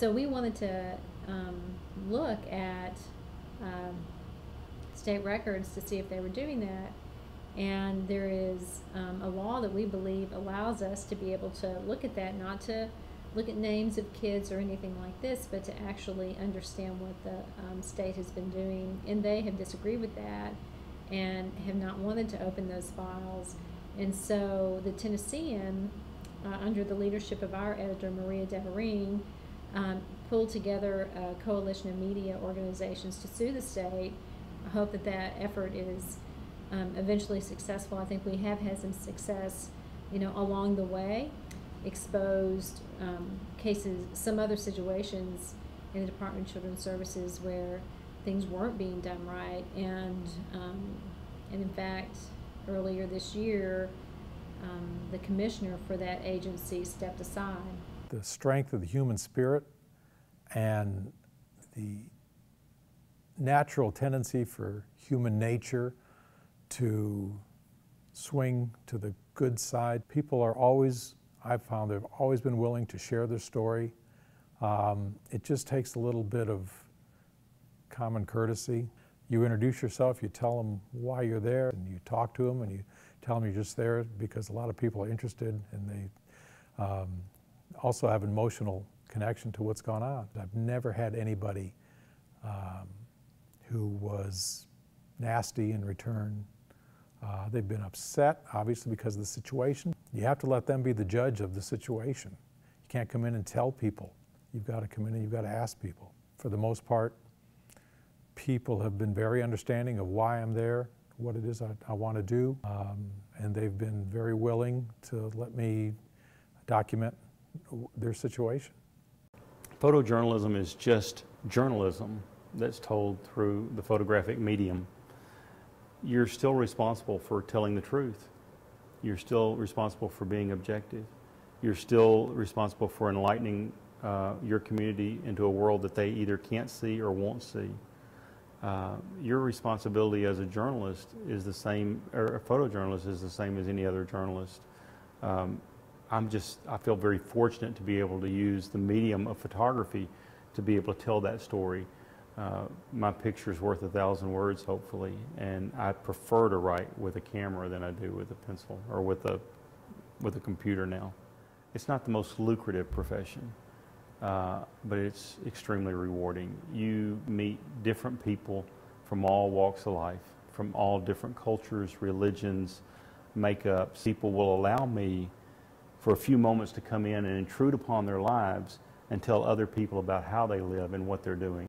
So we wanted to look at state records to see if they were doing that. And there is a law that we believe allows us to be able to look at that, not to look at names of kids or anything like this, but to actually understand what the state has been doing. And they have disagreed with that and have not wanted to open those files. And so the Tennessean, under the leadership of our editor, Maria Devereen, pulled together a coalition of media organizations to sue the state. I hope that that effort is eventually successful. I think we have had some success, along the way, exposed cases, some other situations in the Department of Children's Services where things weren't being done right, and in fact, earlier this year, the commissioner for that agency stepped aside. The strength of the human spirit and the natural tendency for human nature to swing to the good side. People are always, I've found, they've always been willing to share their story. It just takes a little bit of common courtesy. You introduce yourself, you tell them why you're there, and you talk to them, and you tell them you're just there because a lot of people are interested, and they also have an emotional connection to what's gone on. I've never had anybody who was nasty in return. They've been upset, obviously, because of the situation. You have to let them be the judge of the situation. You can't come in and tell people. You've got to come in and you've got to ask people. For the most part, people have been very understanding of why I'm there, what it is I want to do, and they've been very willing to let me document their situation. Photojournalism is just journalism that's told through the photographic medium. You're still responsible for telling the truth. You're still responsible for being objective. You're still responsible for enlightening your community into a world that they either can't see or won't see. Your responsibility as a journalist is the same, or a photojournalist is the same as any other journalist. I feel very fortunate to be able to use the medium of photography to be able to tell that story. My picture's worth 1,000 words, hopefully, and I prefer to write with a camera than I do with a pencil or with a computer now. It's not the most lucrative profession, but it's extremely rewarding. You meet different people from all walks of life, from all different cultures, religions, makeups. People will allow me for a few moments to come in and intrude upon their lives and tell other people about how they live and what they're doing.